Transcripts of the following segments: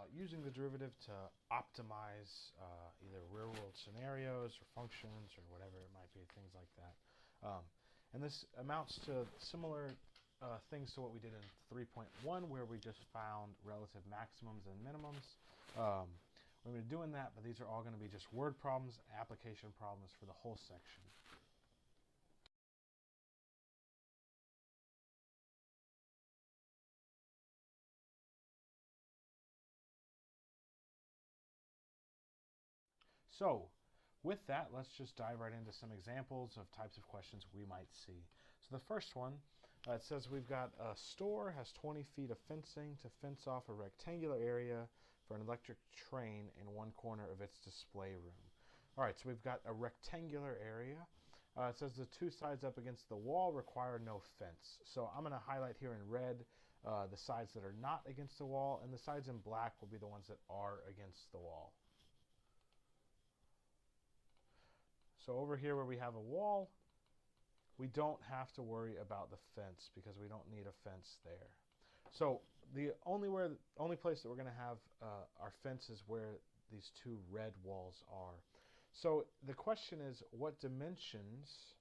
using the derivative to optimize either real-world scenarios or functions or whatever it might be, things like that. And this amounts to similar things to what we did in 3.1, where we just found relative maximums and minimums. We're going to be doing that, but these are all going to be just word problems, application problems for the whole section. So with that, let's just dive right into some examples of types of questions we might see. So the first one, it says we've got a store has 20 feet of fencing to fence off a rectangular area for an electric train in one corner of its display room. All right, so we've got a rectangular area. It says the two sides up against the wall require no fence. So I'm going to highlight here in red the sides that are not against the wall, and the sides in black will be the ones that are against the wall. So over here where we have a wall, we don't have to worry about the fence because we don't need a fence there. So the only place that we're going to have our fence is where these two red walls are. So the question is, what dimensions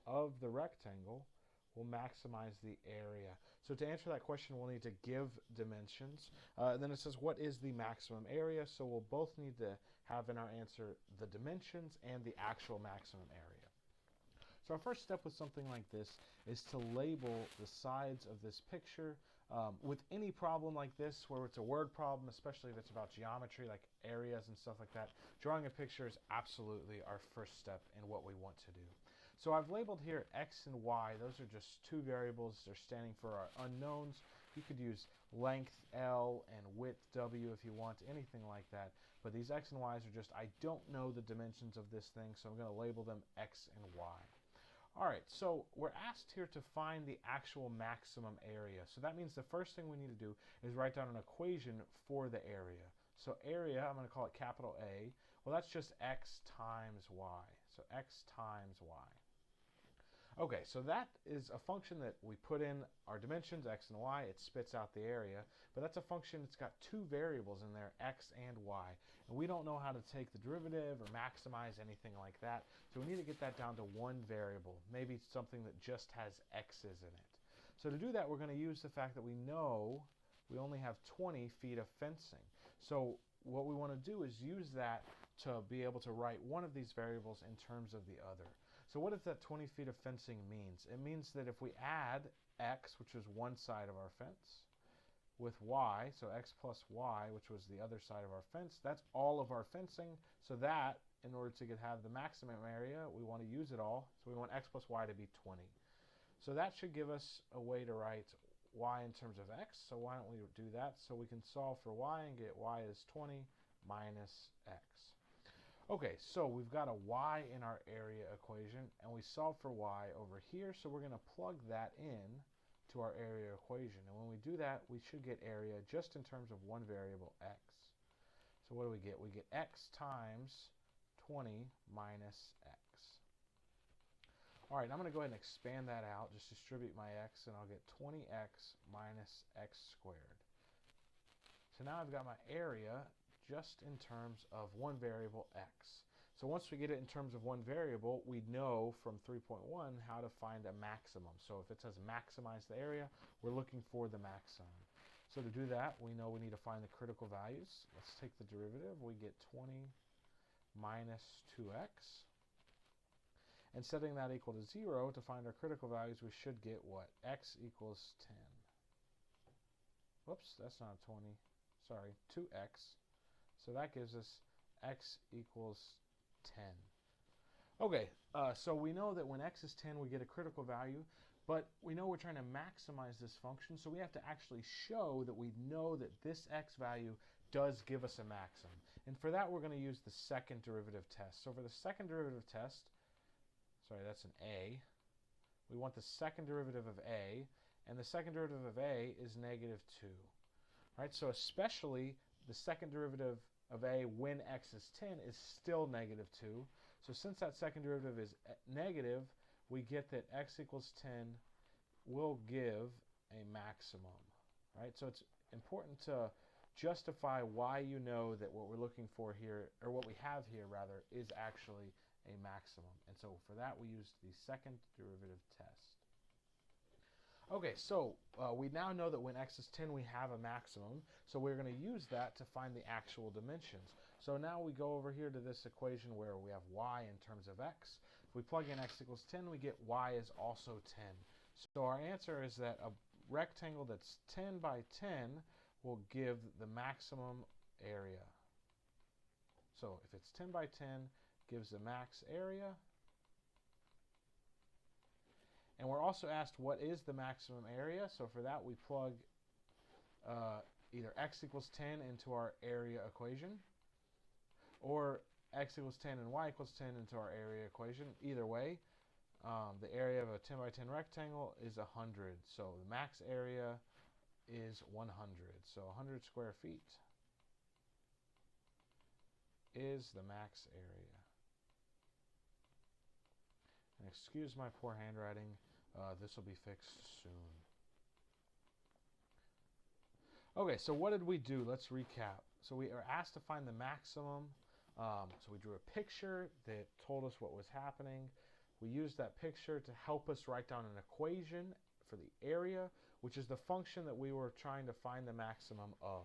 of the rectangle will maximize the area? So to answer that question, we'll need to give dimensions. And then it says, what is the maximum area? So we'll both need to have in our answer the dimensions and the actual maximum area. So our first step with something like this is to label the sides of this picture. With any problem like this, where it's a word problem, especially if it's about geometry, like areas and stuff like that, drawing a picture is absolutely our first step in what we want to do. So I've labeled here x and y. Those are just two variables. They're standing for our unknowns. You could use length L and width W if you want, anything like that. But these x and y's are just, I don't know the dimensions of this thing, so I'm going to label them x and y. All right, so we're asked here to find the actual maximum area. So that means the first thing we need to do is write down an equation for the area. So area, I'm going to call it capital A. Well, that's just x times y. So x times y. Okay, so that is a function that we put in our dimensions, x and y. It spits out the area. But that's a function that's got two variables in there, x and y. And we don't know how to take the derivative or maximize anything like that. So we need to get that down to one variable, maybe something that just has x's in it. So to do that, we're going to use the fact that we know we only have 20 feet of fencing. So what we want to do is use that to be able to write one of these variables in terms of the other. So what does that 20 feet of fencing means? It means that if we add x, which is one side of our fence, with y, so x plus y, which was the other side of our fence, that's all of our fencing. So that, in order to have the maximum area, we want to use it all. So we want x plus y to be 20. So that should give us a way to write y in terms of x. So why don't we do that? So we can solve for y and get y is 20 minus x. Okay, so we've got a y in our area equation, and we solve for y over here, so we're going to plug that in to our area equation. And when we do that, we should get area just in terms of one variable, x. So what do we get? We get x times 20 minus x. All right, I'm going to go ahead and expand that out, just distribute my x, and I'll get 20x minus x squared. So now I've got my area just in terms of one variable, x. So once we get it in terms of one variable, we know from 3.1 how to find a maximum. So if it says maximize the area, we're looking for the maximum. So to do that, we know we need to find the critical values. Let's take the derivative. We get 20 minus 2x. And setting that equal to 0 to find our critical values, we should get what? X equals 10. Whoops, that's not 20. Sorry, 2x. So that gives us x equals 10. Okay, so we know that when x is 10, we get a critical value, but we know we're trying to maximize this function, so we have to actually show that we know that this x value does give us a maximum. And for that, we're going to use the second derivative test. So for the second derivative test, sorry, that's an a, we want the second derivative of a, and the second derivative of a is negative 2. Right, so especially the second derivative of a when x is 10 is still negative 2. So since that second derivative is negative, we get that x equals 10 will give a maximum. Right? So it's important to justify why you know that what we're looking for here, or what we have here rather, is actually a maximum. And so for that we use the second derivative test. Okay, so we now know that when x is 10 we have a maximum, so we're going to use that to find the actual dimensions. So now we go over here to this equation where we have y in terms of x. If we plug in x equals 10, we get y is also 10. So our answer is that a rectangle that's 10 by 10 will give the maximum area. So if it's 10 by 10, gives the max area. And we're also asked what is the maximum area. So for that we plug either x equals 10 into our area equation, or x equals 10 and y equals 10 into our area equation. Either way, the area of a 10 by 10 rectangle is 100. So the max area is 100. So 100 square feet is the max area. And excuse my poor handwriting, this will be fixed soon. Okay, so what did we do? Let's recap. So we are asked to find the maximum. So we drew a picture that told us what was happening. We used that picture to help us write down an equation for the area, which is the function that we were trying to find the maximum of.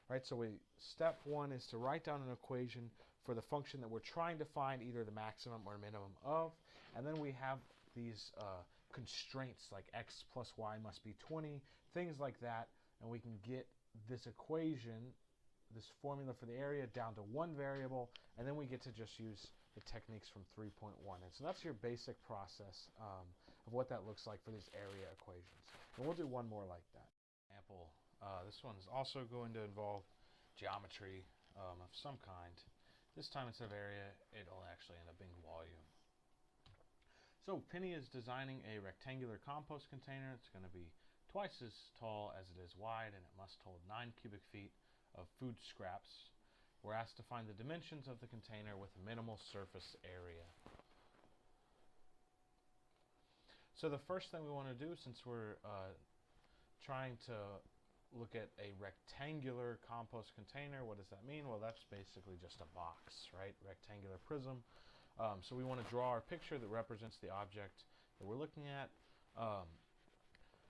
Right, so step one is to write down an equation for the function that we're trying to find either the maximum or minimum of. And then we have these constraints like x plus y must be 20, things like that. And we can get this equation, this formula for the area, down to one variable, and then we get to just use the techniques from 3.1. And so that's your basic process of what that looks like for these area equations. And we'll do one more like that. Example, this one's also going to involve geometry of some kind. This time instead of area, it'll actually end up being volume. So Penny is designing a rectangular compost container. It's going to be twice as tall as it is wide, and it must hold 9 cubic feet of food scraps. We're asked to find the dimensions of the container with minimal surface area. So the first thing we want to do, since we're trying to look at a rectangular compost container, what does that mean? Well, that's basically just a box, right? Rectangular prism. So we want to draw our picture that represents the object that we're looking at.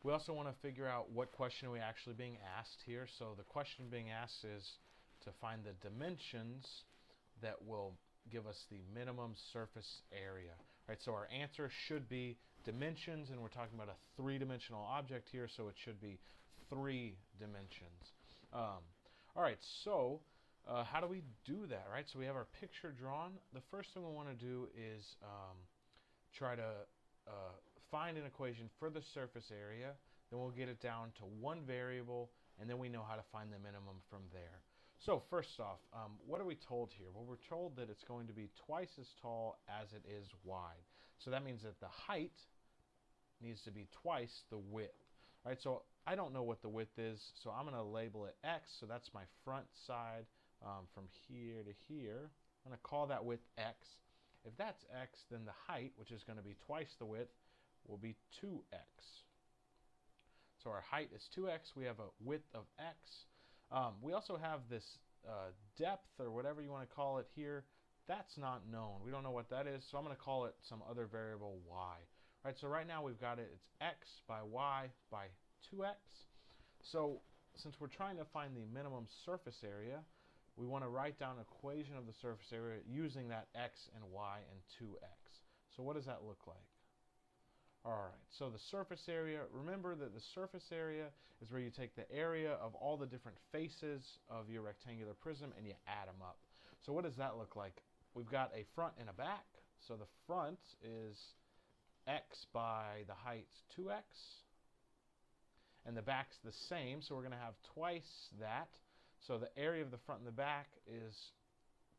We also want to figure out what question are we actually being asked here. So the question being asked is to find the dimensions that will give us the minimum surface area. Right, so our answer should be dimensions, and we're talking about a three-dimensional object here, so it should be 3 dimensions. All right, so how do we do that, right? So we have our picture drawn. The first thing we want to do is try to find an equation for the surface area. Then we'll get it down to one variable, and then we know how to find the minimum from there. So first off, what are we told here? Well, we're told that it's going to be twice as tall as it is wide. So that means that the height needs to be twice the width. Right, so I don't know what the width is, so I'm going to label it x. So that's my front side from here to here. I'm going to call that width x. If that's x, then the height, which is going to be twice the width, will be 2x. So our height is 2x. We have a width of x. We also have this depth, or whatever you want to call it here. That's not known. We don't know what that is, so I'm going to call it some other variable y. Right, so right now we've got it, it's x by y by 2x. So since we're trying to find the minimum surface area, we want to write down an equation of the surface area using that x and y and 2x. So what does that look like? All right, so the surface area, remember that the surface area is where you take the area of all the different faces of your rectangular prism and you add them up. So what does that look like? We've got a front and a back. So the front is x by the height's 2x, and the back's the same, so we're going to have twice that. So the area of the front and the back is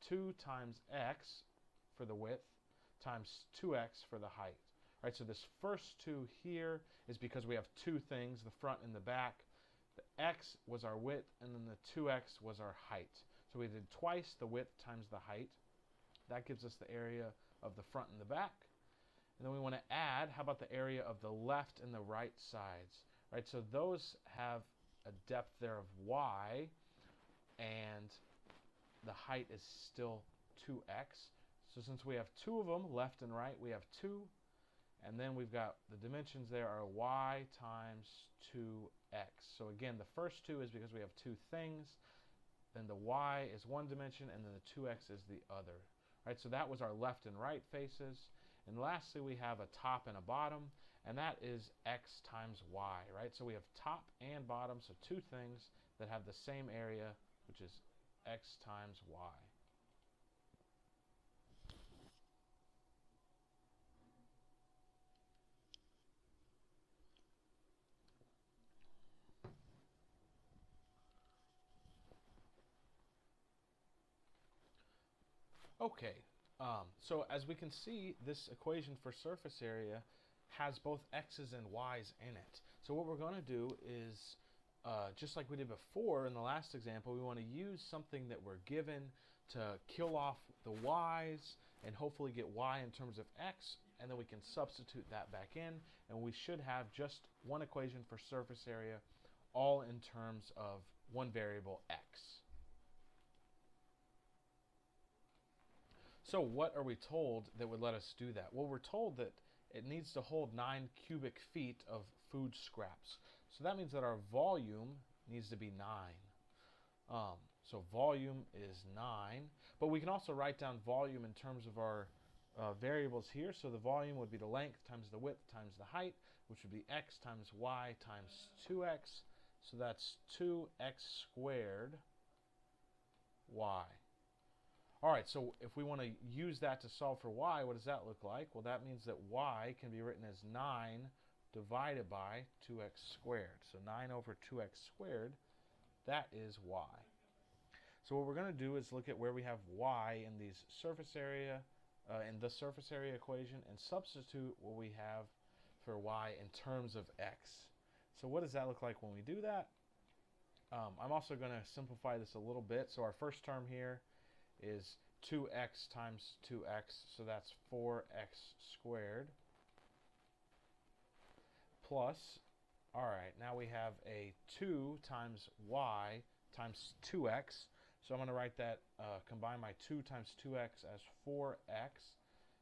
2 times x for the width times 2x for the height. Right, so this first 2 here is because we have 2 things, the front and the back. The x was our width, and then the 2x was our height. So we did twice the width times the height. That gives us the area of the front and the back. And then we want to add, how about the area of the left and the right sides? Right, so those have a depth there of y. the height is still 2x. So since we have two of them, left and right, we have 2. And then we've got the dimensions there are y times 2x. So again, the first 2 is because we have 2 things. Then the y is one dimension, and then the 2x is the other. Right, so that was our left and right faces. And lastly, we have a top and a bottom, and that is x times y, right? So we have top and bottom, so 2 things that have the same area, which is x times y. Okay, so as we can see, this equation for surface area has both x's and y's in it. So what we're going to do is, just like we did before in the last example, we want to use something that we're given to kill off the y's and hopefully get y in terms of x, and then we can substitute that back in, and we should have just one equation for surface area, all in terms of one variable x. So what are we told that would let us do that? Well, we're told that it needs to hold 9 cubic feet of food scraps. So that means that our volume needs to be 9. So volume is 9. But we can also write down volume in terms of our variables here. So the volume would be the length times the width times the height, which would be x times y times 2x. So that's 2x squared y. All right, so if we want to use that to solve for y, what does that look like? Well, that means that y can be written as 9 divided by 2x squared. So 9 over 2x squared, that is y. So what we're going to do is look at where we have y in these surface area, in the surface area equation, and substitute what we have for y in terms of x. So what does that look like when we do that? I'm also going to simplify this a little bit. So our first term here is 2x times 2x, so that's 4x squared, plus, all right, now we have a 2 times y times 2x, so I'm going to write that, combine my 2 times 2x as 4x,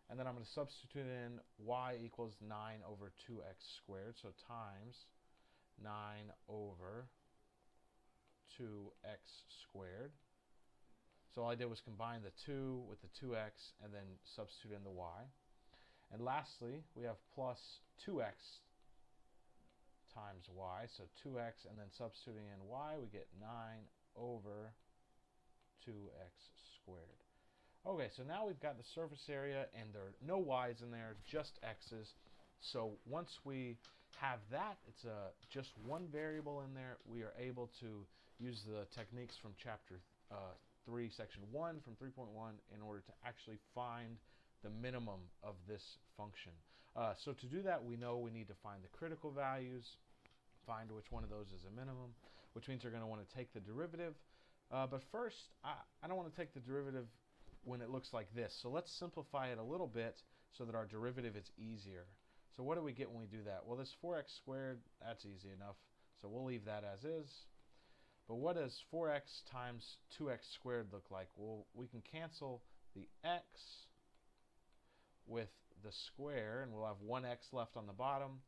and then I'm going to substitute in y equals 9 over 2x squared, so times 9 over 2x squared. So all I did was combine the 2 with the 2x and then substitute in the y. And lastly, we have plus 2x times y. So 2x and then substituting in y, we get 9 over 2x squared. Okay, so now we've got the surface area and there are no y's in there, just x's. So once we have that, it's just one variable in there, we are able to use the techniques from chapter 3, section 1 from 3.1 in order to actually find the minimum of this function. So to do that, we know we need to find the critical values, find which one of those is a minimum, which means you're going to want to take the derivative. But first, I don't want to take the derivative when it looks like this. So let's simplify it a little bit so that our derivative is easier. So what do we get when we do that? Well, this 4x squared, that's easy enough. So we'll leave that as is. But what does 4x times 2x squared look like? Well, we can cancel the x with the square, and we'll have 1x left on the bottom.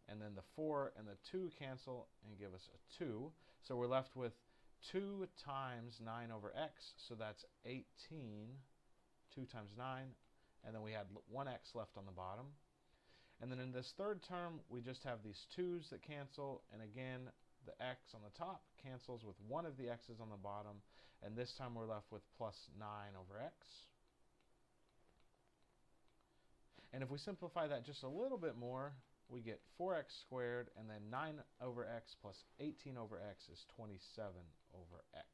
And then the 4 and the 2 cancel and give us a 2. So we're left with 2 times 9 over x, so that's 18, 2 times 9. And then we had 1x left on the bottom. And then in this third term, we just have these 2's that cancel, and again, the x on the top cancels with one of the x's on the bottom, and this time we're left with plus 9 over x. And if we simplify that just a little bit more, we get 4x squared, and then 9 over x plus 18 over x is 27 over x.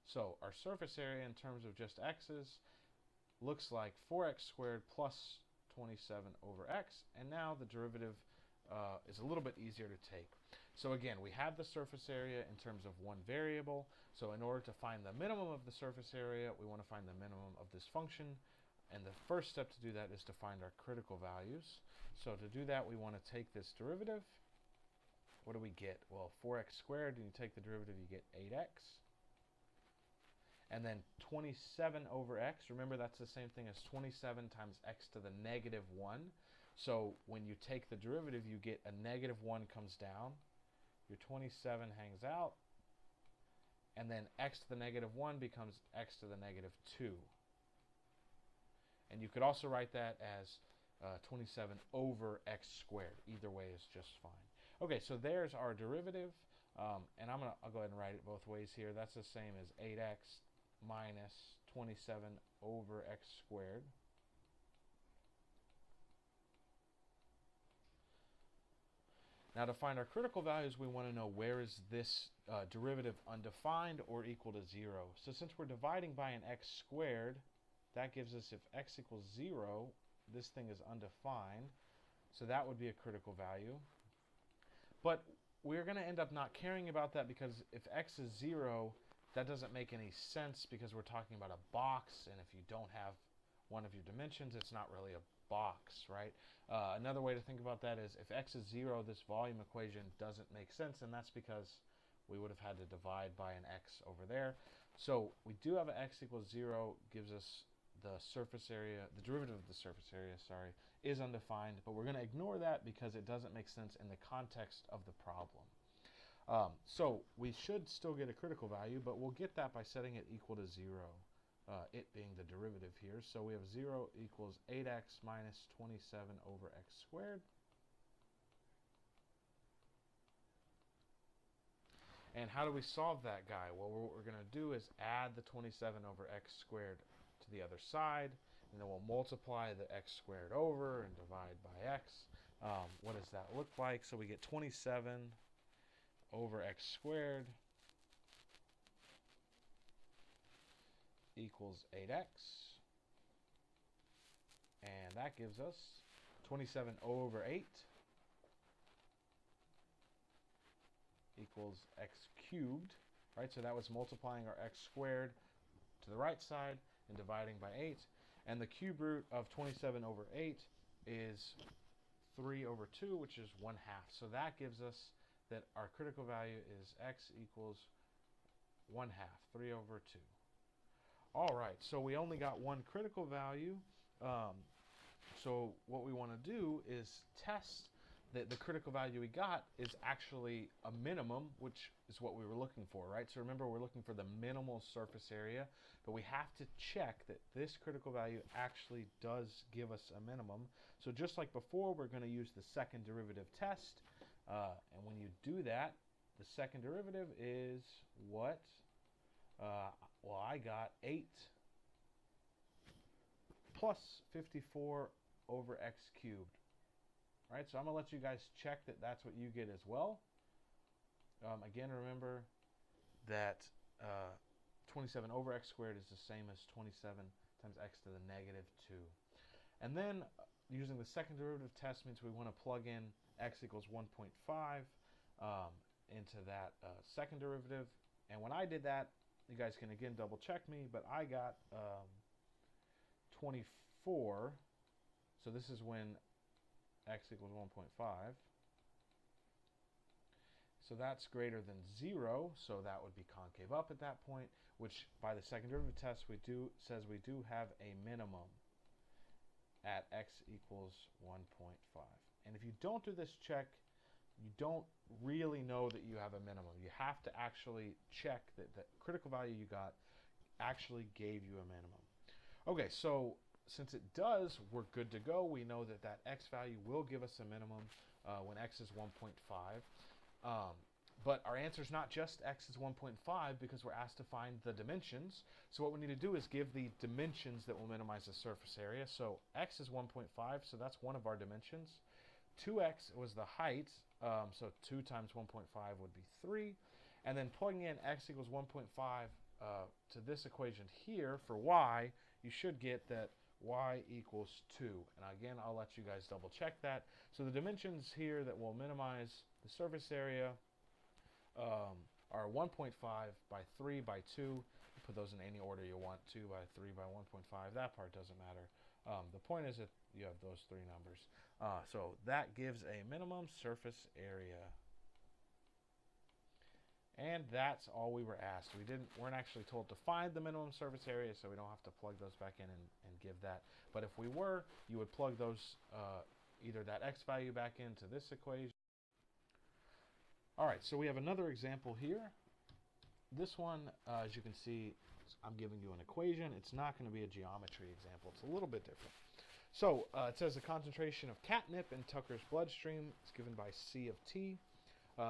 So our surface area in terms of just x's looks like 4x squared plus 27 over x, and now the derivative is a little bit easier to take. So again, we have the surface area in terms of one variable. So in order to find the minimum of the surface area, we want to find the minimum of this function. And the first step to do that is to find our critical values. So to do that, we want to take this derivative. What do we get? Well, 4x squared, and you take the derivative, you get 8x. And then 27 over x, remember that's the same thing as 27 times x to the negative 1. So when you take the derivative, you get a negative 1 comes down. Your 27 hangs out. And then x to the negative 1 becomes x to the negative 2. And you could also write that as 27 over x squared. Either way is just fine. Okay, so there's our derivative. And I'll go ahead and write it both ways here. That's the same as 8x minus 27 over x squared. Now to find our critical values, we want to know where is this derivative undefined or equal to 0. So since we're dividing by an x squared, that gives us if x equals 0, this thing is undefined. So that would be a critical value. But we're going to end up not caring about that because if x is 0, that doesn't make any sense because we're talking about a box, and if you don't have one of your dimensions, it's not really a box, right? Another way to think about that is if x is 0, this volume equation doesn't make sense, and that's because we would have had to divide by an x over there. So we do have an x equals 0, gives us the surface area, the derivative of the surface area, sorry, is undefined, but we're going to ignore that because it doesn't make sense in the context of the problem. So we should still get a critical value, but we'll get that by setting it equal to 0, it being the derivative here. So we have 0 equals 8x minus 27 over x squared. And how do we solve that guy? Well, what we're going to do is add the 27 over x squared to the other side, and then we'll multiply the x squared over and divide by x. What does that look like? So we get 27 over x squared equals 8x, and that gives us 27 over 8 equals x cubed, right? So that was multiplying our x squared to the right side and dividing by 8. And the cube root of 27 over 8 is 3 over 2, which is 1/2. So that gives us that our critical value is x equals 1/2, 3 over 2. All right, so we only got one critical value. So what we want to do is test that the critical value we got is actually a minimum, which is what we were looking for, right? So remember, we're looking for the minimal surface area, but we have to check that this critical value actually does give us a minimum. So just like before, we're going to use the second derivative test. And when you do that, the second derivative is what? Well, I got 8 plus 54 over x cubed. All right, so I'm going to let you guys check that that's what you get as well. Again, remember that 27 over x squared is the same as 27 times x to the negative 2. And then using the second derivative test means we want to plug in x equals 1.5 into that second derivative. And when I did that, you guys can again double check me, but I got 24. So this is when x equals 1.5. So that's greater than 0, so that would be concave up at that point, which by the second derivative test says we do have a minimum at x equals 1.5. And if you don't do this check, you don't really know that you have a minimum. You have to actually check that the critical value you got actually gave you a minimum. Okay, so since it does, we're good to go. We know that that x value will give us a minimum when x is 1.5. But our answer is not just x is 1.5 because we're asked to find the dimensions. So what we need to do is give the dimensions that will minimize the surface area. So x is 1.5, so that's one of our dimensions. 2x was the height, so 2 times 1.5 would be 3. And then plugging in x equals 1.5 to this equation here for y, you should get that y equals 2. And again, I'll let you guys double check that. So the dimensions here that will minimize the surface area are 1.5 by 3 by 2. You put those in any order you want. 2 by 3 by 1.5. That part doesn't matter. The point is that you have those three numbers. So that gives a minimum surface area. And that's all we were asked. Weren't actually told to find the minimum surface area, so we don't have to plug those back in and give that. But if we were, you would plug those, either that x value back into this equation. All right, so we have another example here. This one, as you can see, I'm giving you an equation. It's not going to be a geometry example. It's a little bit different. So it says the concentration of catnip in Tucker's bloodstream is given by C of T.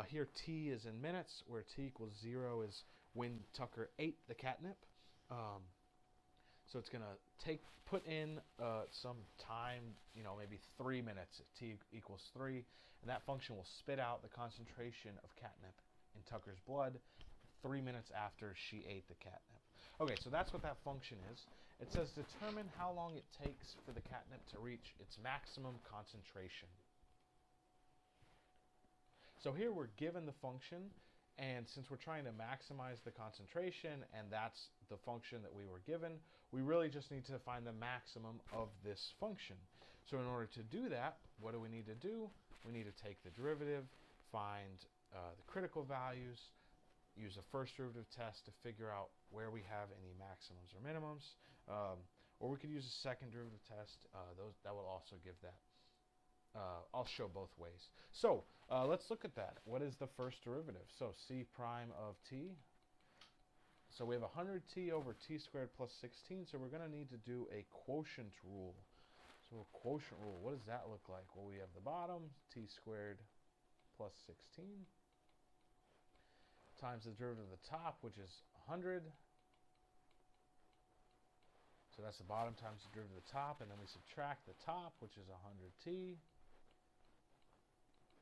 Here T is in minutes, where T equals 0 is when Tucker ate the catnip. So it's going to put in some time, maybe 3 minutes. T equals 3, and that function will spit out the concentration of catnip in Tucker's blood 3 minutes after she ate the catnip. Okay, so that's what that function is. It says determine how long it takes for the catnip to reach its maximum concentration. So here we're given the function, and since we're trying to maximize the concentration, and that's the function that we were given, we really just need to find the maximum of this function. So in order to do that, what do we need to do? We need to take the derivative, find the critical values, use a first derivative test to figure out where we have any maximums or minimums, or we could use a second derivative test. That will also give that. I'll show both ways. So let's look at that. What is the first derivative? So c prime of t. So we have 100t over t squared plus 16. So we're going to need to do a quotient rule. So a quotient rule, what does that look like? Well, we have the bottom, t squared plus 16, times the derivative of the top, which is 100. So that's the bottom times the derivative of the top, and then we subtract the top, which is 100t,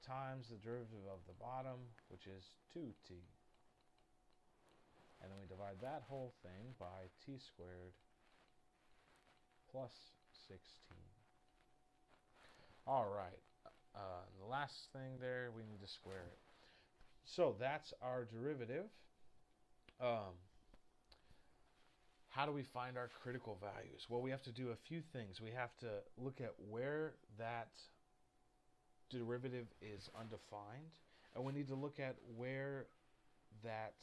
times the derivative of the bottom, which is 2t. And then we divide that whole thing by t squared plus 16. All right. The last thing there, we need to square it. So that's our derivative. How do we find our critical values? Well, we have to do a few things. We have to look at where that derivative is undefined, and we need to look at where that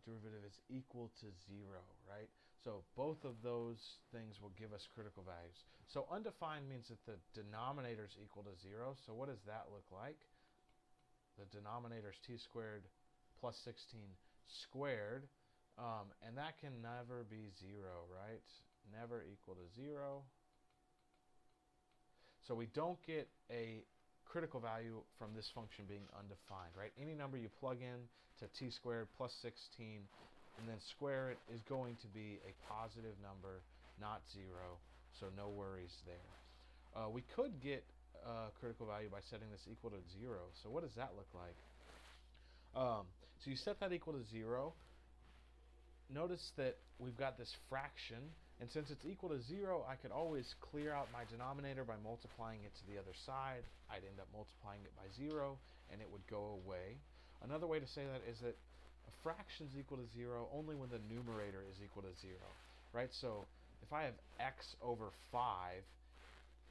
derivative is equal to 0, right? So both of those things will give us critical values. So undefined means that the denominator is equal to 0. So what does that look like? The denominator is t squared plus 16 squared, and that can never be 0, right? Never equal to 0. So we don't get a critical value from this function being undefined, right? Any number you plug in to t squared plus 16 and then square it is going to be a positive number, not 0, so no worries there. We could get a critical value by setting this equal to 0. So what does that look like? So you set that equal to 0. Notice that we've got this fraction, and since it's equal to 0, I could always clear out my denominator by multiplying it to the other side. I'd end up multiplying it by 0, and it would go away. Another way to say that is that a fraction is equal to 0 only when the numerator is equal to 0, right? So if I have x over 5,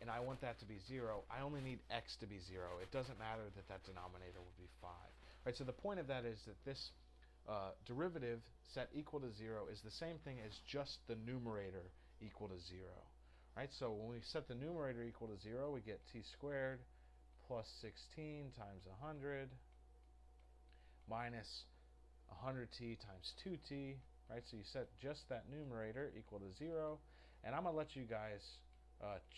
and I want that to be 0, I only need x to be 0. It doesn't matter that that denominator will be 5, right? So the point of that is that this derivative set equal to 0 is the same thing as just the numerator equal to 0, right? So when we set the numerator equal to 0, we get t squared plus 16 times 100 minus 100t times 2t, right? So you set just that numerator equal to 0, and I'm going to let you guys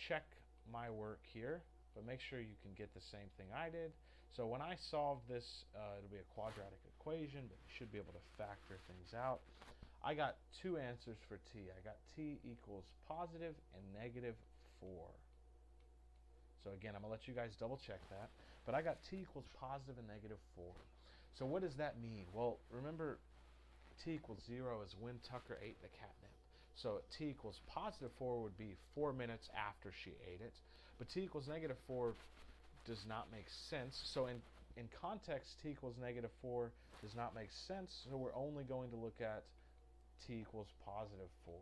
check my work here, but make sure you can get the same thing I did. So when I solve this, it'll be a quadratic equation, but you should be able to factor things out. I got two answers for t. I got t equals positive and negative 4. So again, I'm going to let you guys double check that. But I got t equals positive and negative 4. So what does that mean? Well, remember, t equals 0 is when Tucker ate the catnip. So t equals positive 4 would be 4 minutes after she ate it. But t equals negative 4 does not make sense. So in context, t equals negative 4 does not make sense. So we're only going to look at t equals positive 4.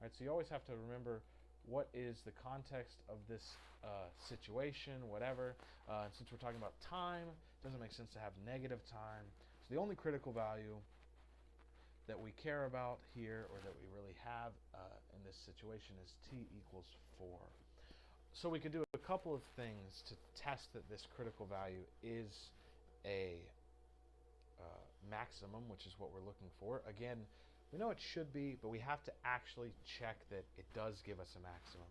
Right? So you always have to remember what is the context of this situation, whatever. Since we're talking about time, it doesn't make sense to have negative time. So the only critical value that we care about here, or that we really have in this situation, is t equals 4. So we can do a couple of things to test that this critical value is a maximum, which is what we're looking for. Again, we know it should be, but we have to actually check that it does give us a maximum.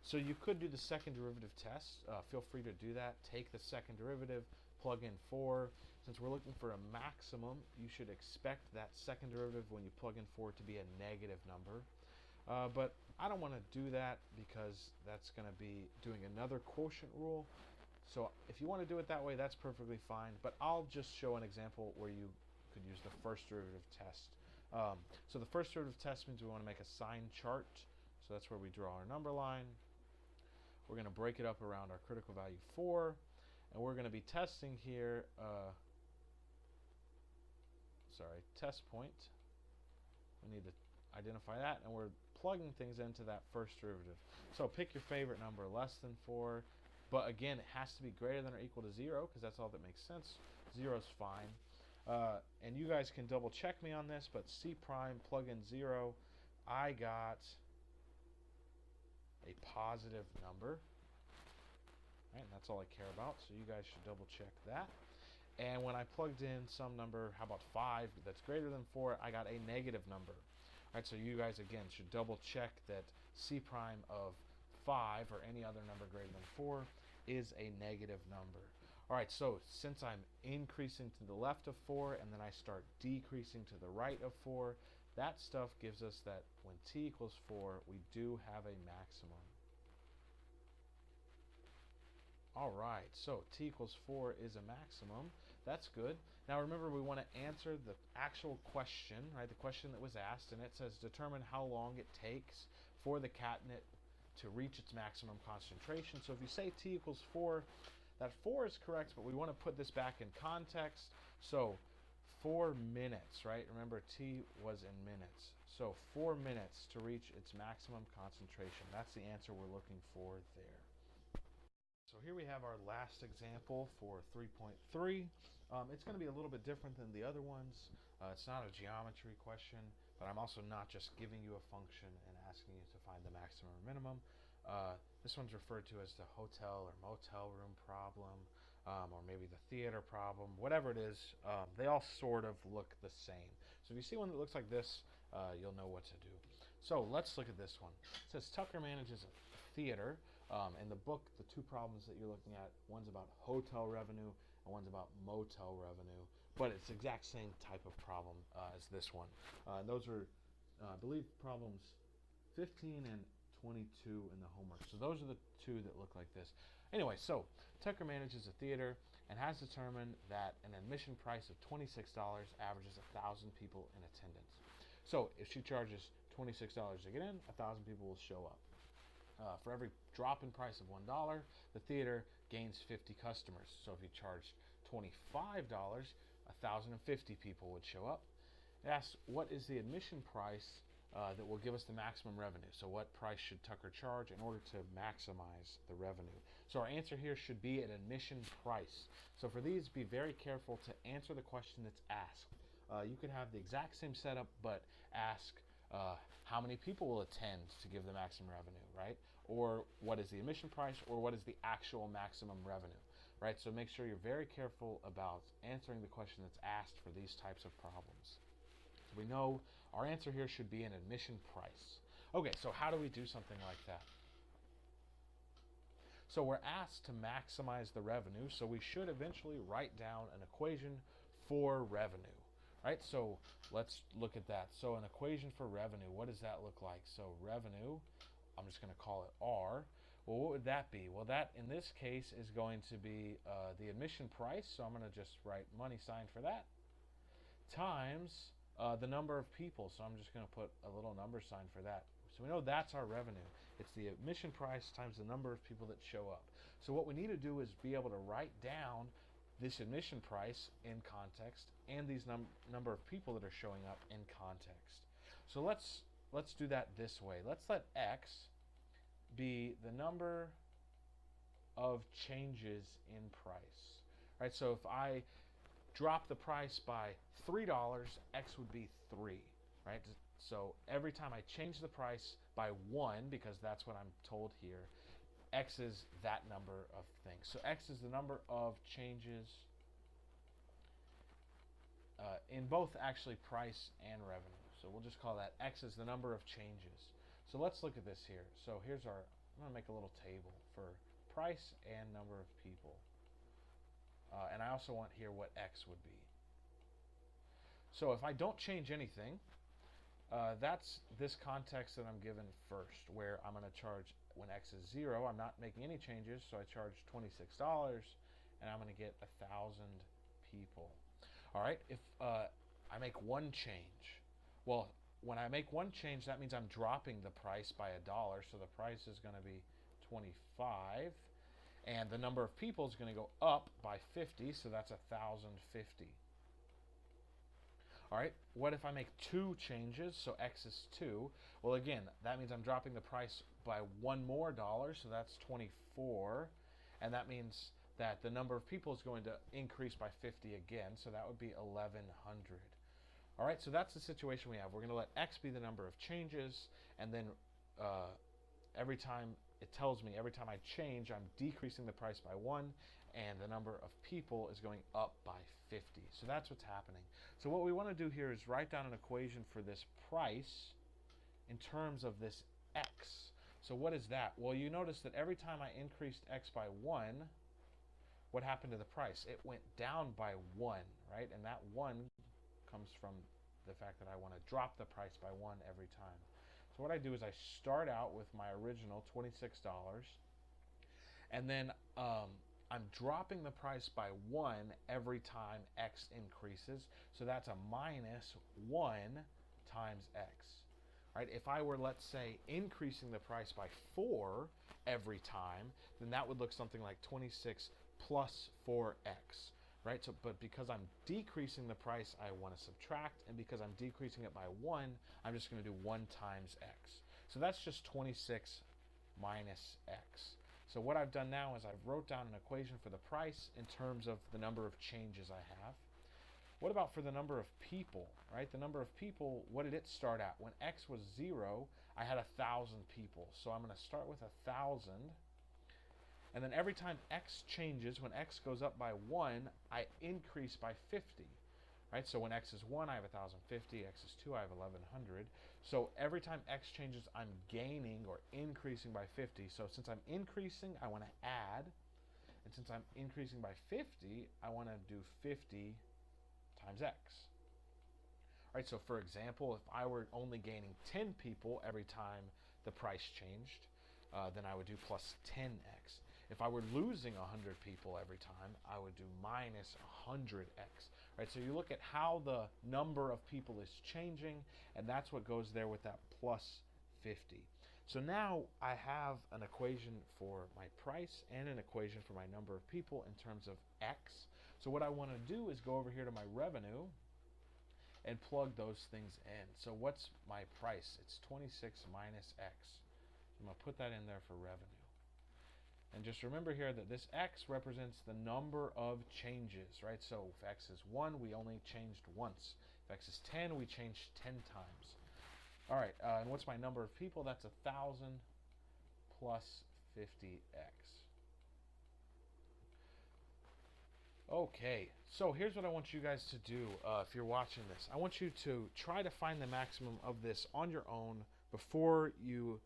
So you could do the second derivative test. Feel free to do that. Take the second derivative, plug in 4. Since we're looking for a maximum, you should expect that second derivative when you plug in 4 to be a negative number. But I don't want to do that because that's going to be doing another quotient rule. So if you want to do it that way, that's perfectly fine. But I'll just show an example where you could use the first derivative test. So the first derivative test means we want to make a sign chart. So that's where we draw our number line. We're going to break it up around our critical value 4. And we're going to be testing here, test point. We need to identify that, and we're plugging things into that first derivative. So pick your favorite number, less than 4. But again, it has to be greater than or equal to 0, because that's all that makes sense. 0 is fine. And you guys can double check me on this, but C prime, plug in 0. I got a positive number. Right, and that's all I care about, so you guys should double check that. And when I plugged in some number, how about 5, that's greater than 4, I got a negative number. All right, so you guys, again, should double check that C prime of 5, or any other number greater than 4, is a negative number. All right, so since I'm increasing to the left of 4, and then I start decreasing to the right of 4, that stuff gives us that when t equals 4, we do have a maximum. All right, so t equals 4 is a maximum. That's good. Now remember, we want to answer the actual question, right? The question that was asked, and it says determine how long it takes for the catnip to reach its maximum concentration. So if you say t equals 4, that 4 is correct, but we want to put this back in context. So 4 minutes, right? Remember, t was in minutes. So 4 minutes to reach its maximum concentration. That's the answer we're looking for there. So here we have our last example for 3.3. It's going to be a little bit different than the other ones. It's not a geometry question, but I'm also not just giving you a function and asking you to find the maximum or minimum. This one's referred to as the hotel or motel room problem, or maybe the theater problem. Whatever it is, they all sort of look the same. So if you see one that looks like this, you'll know what to do. So let's look at this one. It says Tucker manages a theater. In the book, the two problems that you're looking at, one's about hotel revenue and one's about motel revenue, but it's the exact same type of problem as this one. Those are, I believe, problems 15 and 22 in the homework. So those are the two that look like this. Anyway, so Tucker manages a theater and has determined that an admission price of $26 averages 1,000 people in attendance. So if she charges $26 to get in, 1,000 people will show up. For every drop in price of $1, the theater gains 50 customers. So if you charged $25, 1,050 people would show up. It asks, what is the admission price that will give us the maximum revenue? So what price should Tucker charge in order to maximize the revenue? So our answer here should be an admission price. So for these, be very careful to answer the question that's asked. You could have the exact same setup, but ask how many people will attend to give the maximum revenue, right? Or what is the admission price, or what is the actual maximum revenue, right? So make sure you're very careful about answering the question that's asked for these types of problems. So we know our answer here should be an admission price. Okay, so how do we do something like that? So we're asked to maximize the revenue, so we should eventually write down an equation for revenue. Right, so let's look at that. So an equation for revenue, what does that look like? So revenue, I'm just going to call it R. Well, what would that be? Well, that in this case is going to be the admission price. So I'm going to just write money sign for that, times the number of people. So I'm just going to put a little number sign for that. So we know that's our revenue. It's the admission price times the number of people that show up. So what we need to do is be able to write down this admission price in context and these number of people that are showing up in context. So let's do that this way. Let's let X be the number of changes in price. Right? So if I drop the price by $3, X would be 3, right? So every time I change the price by 1, because that's what I'm told here, X is that number of things. So X is the number of changes in both actually price and revenue. So we'll just call that X is the number of changes. So let's look at this here. So here's our, I'm going to make a little table for price and number of people. And I also want here what X would be. So if I don't change anything, that's this context that I'm given first, where I'm going to charge when X is 0. I'm not making any changes, so I charge $26, and I'm going to get 1,000 people. All right, if I make one change, well, when I make one change, that means I'm dropping the price by $1, so the price is going to be 25, and the number of people is going to go up by 50, so that's 1,050. All right, what if I make two changes, so X is 2? Well, again, that means I'm dropping the price by $1 more, so that's 24, and that means that the number of people is going to increase by 50 again, so that would be 1,100. All right, so that's the situation we have. We're going to let X be the number of changes, and then every time it tells me, every time I change, I'm decreasing the price by 1, and the number of people is going up by 50. So that's what's happening. So what we want to do here is write down an equation for this price in terms of this X. So what is that? Well, you notice that every time I increased X by 1, what happened to the price? It went down by 1, right? And that 1 comes from the fact that I want to drop the price by 1 every time. So what I do is I start out with my original $26, and then I'm dropping the price by 1 every time X increases. So that's a minus 1 times X. Right? If I were, let's say, increasing the price by 4 every time, then that would look something like 26 plus 4X. Right? So, but because I'm decreasing the price, I want to subtract, and because I'm decreasing it by 1, I'm just going to do 1 times X. So that's just 26 minus X. So what I've done now is I've wrote down an equation for the price in terms of the number of changes I have. What about for the number of people, right? The number of people, what did it start at? When X was 0, I had 1,000 people. So I'm going to start with 1,000. And then every time X changes, when X goes up by 1, I increase by 50. Right? So when X is 1, I have 1,050. X is 2, I have 1,100. So every time X changes, I'm gaining or increasing by 50. So since I'm increasing, I want to add. And since I'm increasing by 50, I want to do 50 times X. All right, so for example, if I were only gaining 10 people every time the price changed, then I would do plus 10X. If I were losing 100 people every time, I would do minus 100X. Right? So you look at how the number of people is changing, and that's what goes there with that plus 50. So now I have an equation for my price and an equation for my number of people in terms of X. So what I want to do is go over here to my revenue and plug those things in. So what's my price? It's 26 minus X. I'm going to put that in there for revenue. And just remember here that this X represents the number of changes, right? So if X is 1, we only changed once. If X is 10, we changed 10 times. All right, and what's my number of people? That's 1,000 plus 50X. Okay, so here's what I want you guys to do if you're watching this. I want you to try to find the maximum of this on your own before you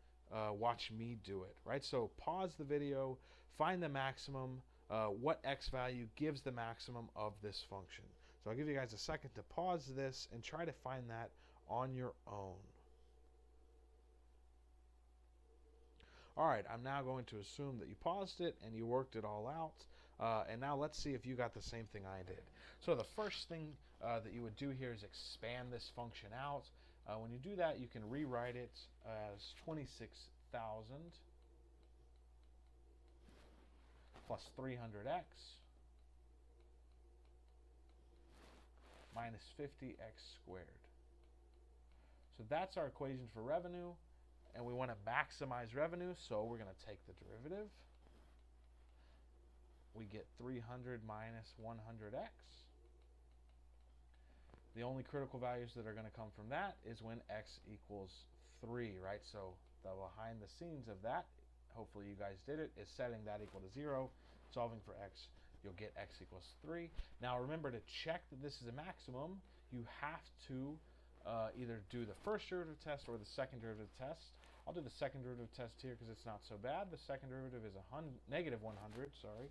watch me do it, right? So pause the video, find the maximum, what X value gives the maximum of this function. So I'll give you guys a second to pause this and try to find that on your own. All right, I'm now going to assume that you paused it and you worked it all out. And now let's see if you got the same thing I did. So the first thing that you would do here is expand this function out. When you do that, you can rewrite it as 26,000 plus 300x minus 50x squared. So that's our equation for revenue, and we want to maximize revenue, so we're going to take the derivative. We get 300 minus 100x The only critical values that are going to come from that is when x equals 3, right? So the behind the scenes of that, hopefully you guys did it, is setting that equal to 0, solving for x. You'll get x equals 3. Now remember, to check that this is a maximum, you have to either do the first derivative test or the second derivative test. I'll do the second derivative test here because it's not so bad. The second derivative is negative 100, sorry.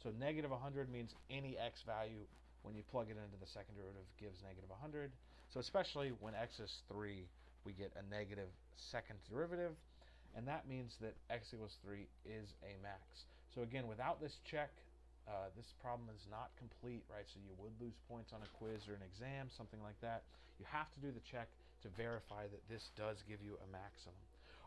So negative 100 means any x value when you plug it into the second derivative gives negative 100. So especially when x is 3, we get a negative second derivative, and that means that x equals 3 is a max. So again, without this check, this problem is not complete, right? So you would lose points on a quiz or an exam, something like that. You have to do the check to verify that this does give you a maximum.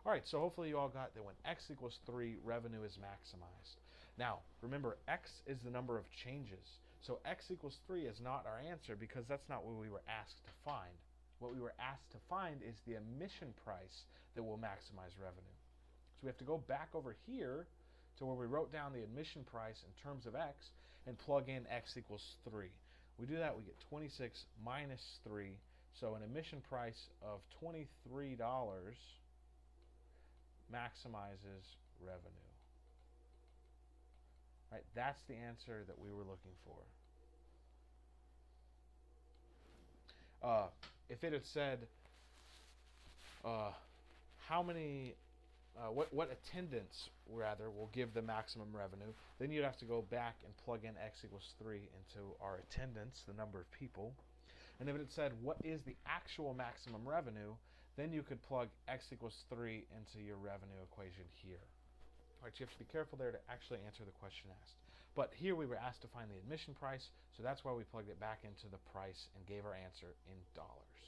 All right, so hopefully you all got that when x equals 3, revenue is maximized. Now, remember, x is the number of changes. So x equals 3 is not our answer because that's not what we were asked to find. What we were asked to find is the emission price that will maximize revenue. So we have to go back over here to where we wrote down the admission price in terms of x and plug in x equals 3. We do that, we get 26 minus 3. So an admission price of $23 maximizes revenue. Right? That's the answer that we were looking for. If it had said what attendance rather will give the maximum revenue, then you'd have to go back and plug in x equals 3 into our attendance, the number of people. And if it said what is the actual maximum revenue, then you could plug x equals 3 into your revenue equation here. All right, so you have to be careful there to actually answer the question asked. But here we were asked to find the admission price, so that's why we plugged it back into the price and gave our answer in dollars.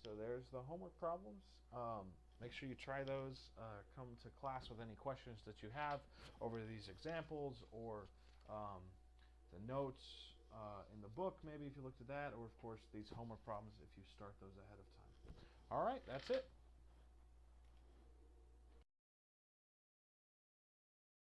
So there's the homework problems. Make sure you try those. Come to class with any questions that you have over these examples or the notes in the book, maybe if you looked at that, or of course these homework problems if you start those ahead of time. All right, that's it.